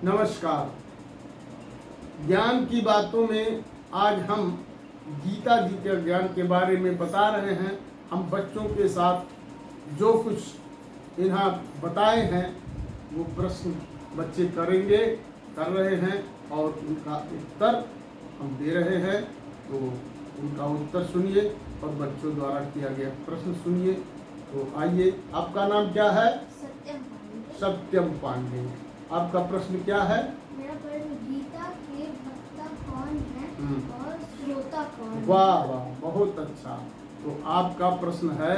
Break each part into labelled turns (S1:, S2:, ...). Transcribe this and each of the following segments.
S1: नमस्कार। ज्ञान की बातों में आज हम गीता जी के ज्ञान के बारे में बता रहे हैं। हम बच्चों के साथ जो कुछ इन्हें बताए हैं वो प्रश्न बच्चे कर रहे हैं और उनका उत्तर हम दे रहे हैं। तो उनका उत्तर सुनिए और बच्चों द्वारा किया गया प्रश्न सुनिए। तो आइए, आपका नाम क्या है?
S2: सत्यम पांडे।
S1: सत्यम पांडे। आपका प्रश्न क्या है?
S2: मेरा प्रश्न, गीता के वक्ता कौन है और श्रोता कौन है?
S1: वाह वाह, बहुत अच्छा। तो आपका प्रश्न है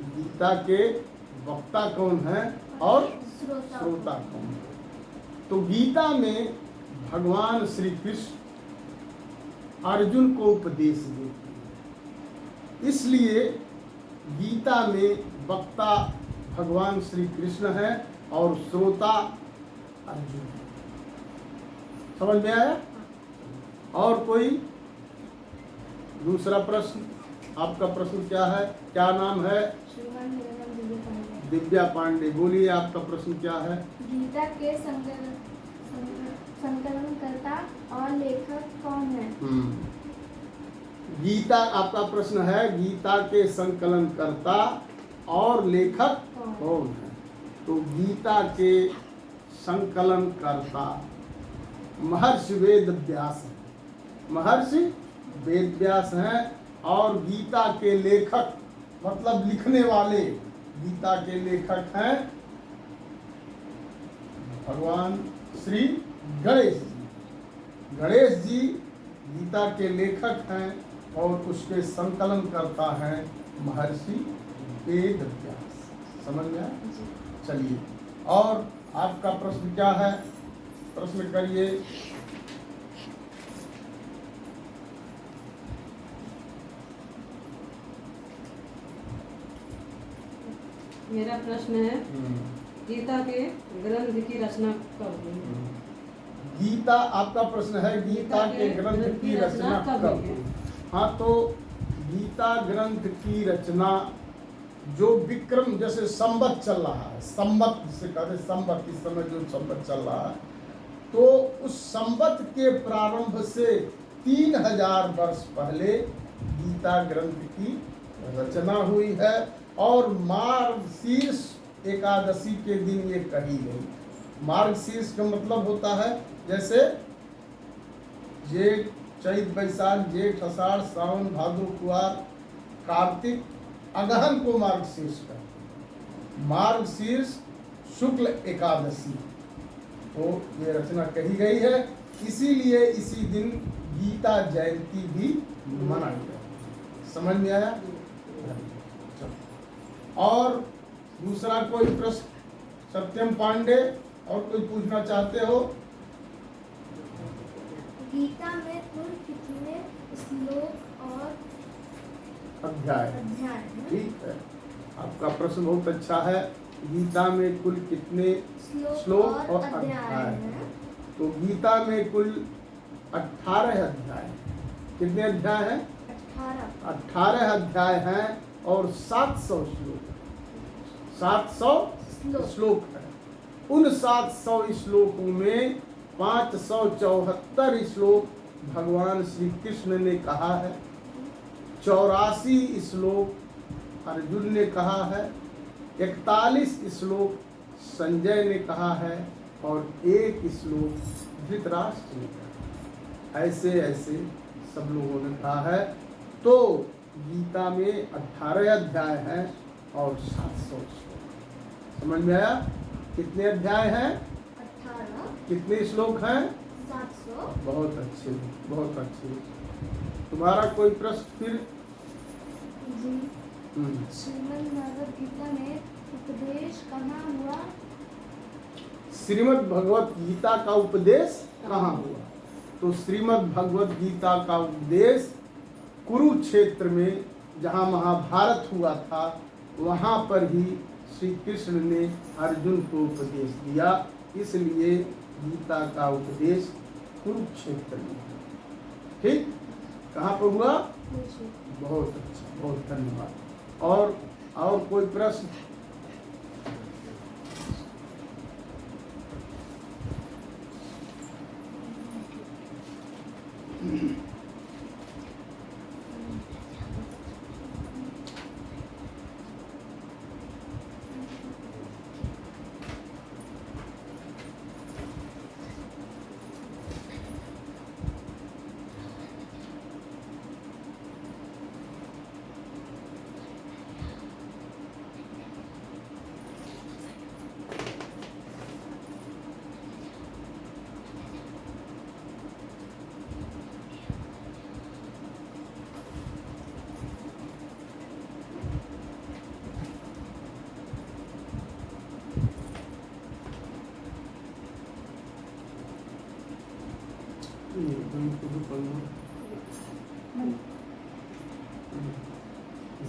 S1: गीता के वक्ता कौन है और श्रोता कौन है। तो गीता में भगवान श्री कृष्ण अर्जुन को उपदेश देते हैं, इसलिए गीता में वक्ता भगवान श्री कृष्ण है और श्रोता अर्जुन है। समझ में आया? और कोई दूसरा प्रश्न? आपका प्रश्न क्या है? क्या नाम है?
S2: श्रीमान, मेरा नाम दिव्या पांडे।
S1: दिव्या पांडे। बोलिए, आपका प्रश्न क्या है?
S2: गीता के संकलनकर्ता और लेखक कौन है?
S1: गीता, आपका प्रश्न है गीता के संकलनकर्ता और लेखक कौन है। तो गीता के संकलनकर्ता महर्षि वेद व्यास हैं। महर्षि वेद व्यास हैं और गीता के लेखक मतलब लिखने वाले गीता के लेखक हैं भगवान श्री गणेश जी। गणेश जी गीता के लेखक हैं और उसके संकलनकर्ता हैं महर्षि वेद व्यास। समझ में आया? चलिए, और आपका प्रश्न क्या है? प्रश्न करिए।
S3: मेरा प्रश्न है, गीता के ग्रंथ की रचना कब हुई?
S1: गीता, आपका प्रश्न है गीता के ग्रंथ की रचना कब हुई? हाँ, तो गीता ग्रंथ की रचना जो विक्रम, जैसे संवत चल रहा है, संवत जिसे कहते हैं, संवत इस समय जो संवत चल रहा है, तो उस संवत के प्रारंभ से 3000 वर्ष पहले गीता ग्रंथ की रचना हुई है और मार्गशीर्ष एकादशी के दिन ये कही गई। मार्गशीर्ष का मतलब होता है जैसे जेठ, चैत, बैसाख, जेठ, आषाढ़, सावन, भादो, कुआर, कार्तिक, अगहन को मार्गशीर्ष कहते हैं। मार्गशीर्ष शुक्ल एकादशी तो ये रचना कही गई है, इसीलिए इसी दिन गीता जयंती भी मनाई जाती है। समझ में आया? और दूसरा कोई प्रश्न? सत्यम पांडे, और कोई पूछना चाहते हो?
S2: गीता में कुल कितने श्लोक और
S1: अध्याय?
S2: हैं?
S1: ठीक है, आपका प्रश्न बहुत अच्छा है। गीता में कुल कितने श्लोक और अध्याय हैं? तो गीता में कुल 18 अध्याय हैं। कितने अध्याय हैं? 18 अध्याय हैं और 700 श्लोक। 700 श्लोक है। उन 700 श्लोकों में 574 श्लोक भगवान श्री कृष्ण ने कहा है, 84 श्लोक अर्जुन ने कहा है, 41 श्लोक संजय ने कहा है और 1 श्लोक धृतराष्ट्र ने कहा। ऐसे ऐसे सब लोगों ने कहा है। तो गीता में 18 अध्याय हैं और 700 श्लोक। समझ में आया? कितने अध्याय हैं?
S2: 18।
S1: कितने श्लोक हैं?
S2: 700।
S1: बहुत अच्छे, बहुत अच्छे। तुम्हारा कोई प्रश्न फिर?
S2: जी, श्रीमद् भगवत गीता में उपदेश कहाँ हुआ?
S1: श्रीमद् भगवत गीता का उपदेश कहाँ हुआ? तो श्रीमद् भगवत गीता का उपदेश कुरुक्षेत्र में, जहाँ महाभारत हुआ था, वहाँ पर ही श्री कृष्ण ने अर्जुन को उपदेश दिया। इसलिए गीता का उपदेश कुरुक्षेत्र में। ठीक, कहाँ पर हुआ? बहुत अच्छा, बहुत धन्यवाद। और कोई प्रश्न?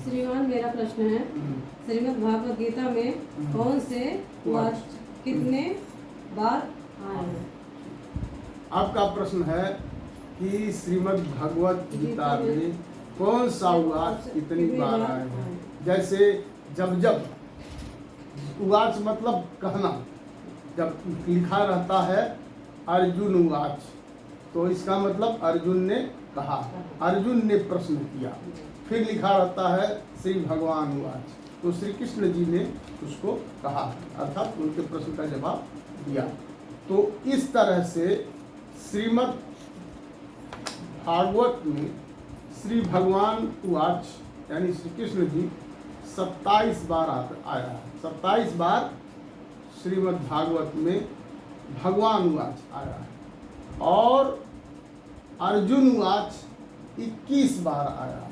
S3: श्रीमान, मेरा प्रश्न है, श्रीमद् भागवत गीता में कौन से वाक्य कितने बार आए हैं?
S1: आपका प्रश्न है कि श्रीमद् भगवत गीता में कौन सा उवाच कितनी बार आए हैं। जैसे जब जब उवाच मतलब कहना, जब लिखा रहता है अर्जुन उवाच, तो इसका मतलब अर्जुन ने कहा, अर्जुन ने प्रश्न किया। फिर लिखा रहता है श्री भगवान उवाच, तो श्री कृष्ण जी ने उसको कहा, अर्थात उनके प्रश्न का जवाब दिया। तो इस तरह से श्रीमद् भागवत में श्री भगवान उवाच यानी श्री कृष्ण जी 27 बार आया है। 27 बार श्रीमद् भागवत में भगवान उवाच आया है, और अर्जुन उवाच 21 बार आया है,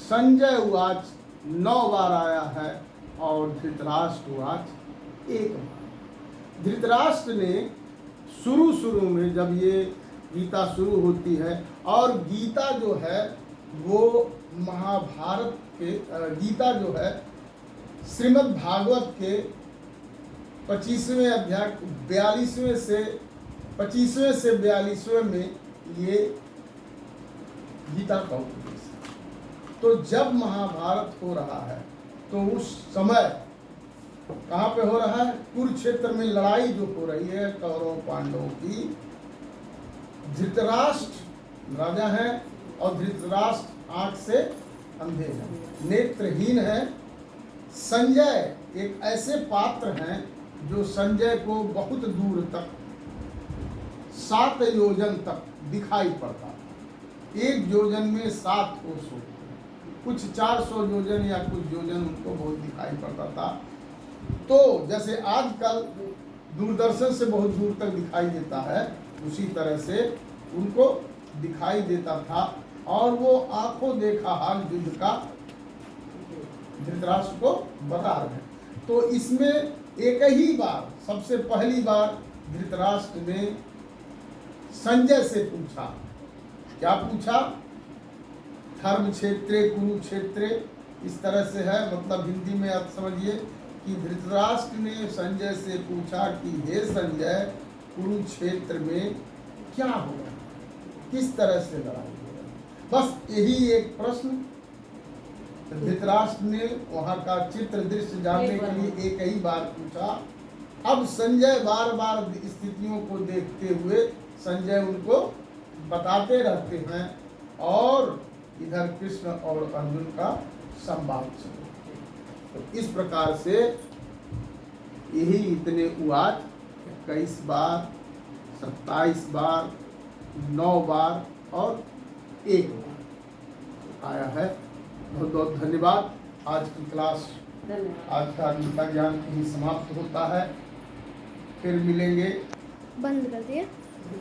S1: संजय उवाच 9 बार आया है, और धृतराष्ट्र उवाच 1 बार। धृतराष्ट्र ने शुरू में जब ये गीता शुरू होती है, और गीता जो है वो महाभारत के गीता जो है श्रीमद् भागवत के 25वें अध्याय 42वें से 25वें से 42वें में ये गीता का उपदेश है। तो जब महाभारत हो रहा है तो उस समय कहाँ पे हो रहा है? कुरुक्षेत्र में लड़ाई जो हो रही है कौरव पांडवों की। धृतराष्ट्र राजा है, और धृतराष्ट्र आंख से अंधे हैं, नेत्रहीन है। संजय एक ऐसे पात्र हैं जो संजय को बहुत दूर तक 7 योजन तक दिखाई पड़ता था। 1 योजन में 7 कोस होते, कुछ 400 योजन या कुछ योजन उनको बहुत दिखाई पड़ता था। तो जैसे आजकल दूरदर्शन से बहुत दूर तक दिखाई देता है, उसी तरह से उनको दिखाई देता था, और वो आंखों देखा हाल युद्ध का धृतराष्ट्र को बता रहे हैं। तो इसमें एक ही बार, सबसे पहली बार धृतराष्ट्र ने संजय से पूछा। क्या पूछा? धर्म क्षेत्रे कुरुक्षेत्रे, इस तरह से है, मतलब हिंदी में आप समझिए कि धृतराष्ट्र ने संजय से पूछा कि हे संजय, कुरुक्षेत्र में क्या हो रहा है, किस तरह से लड़ाई हो रही है। बस यही एक प्रश्न धृतराष्ट्र ने वहां का चित्र दृश्य जानने के लिए एक ही बार पूछा। अब संजय बार बार स्थितियों को देखते हुए संजय उनको बताते रहते हैं, और इधर कृष्ण और अर्जुन का संवाद चलता। तो इस प्रकार से यही इतने उवाच 21 बार, 27 बार, 9 बार और 1 बार आया है। बहुत बहुत धन्यवाद। आज की क्लास, आज का गीता ज्ञान यही समाप्त होता है। फिर मिलेंगे।
S2: बंद कर दिया।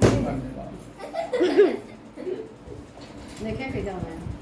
S1: धन्यवाद।
S3: देखें कि जाना है।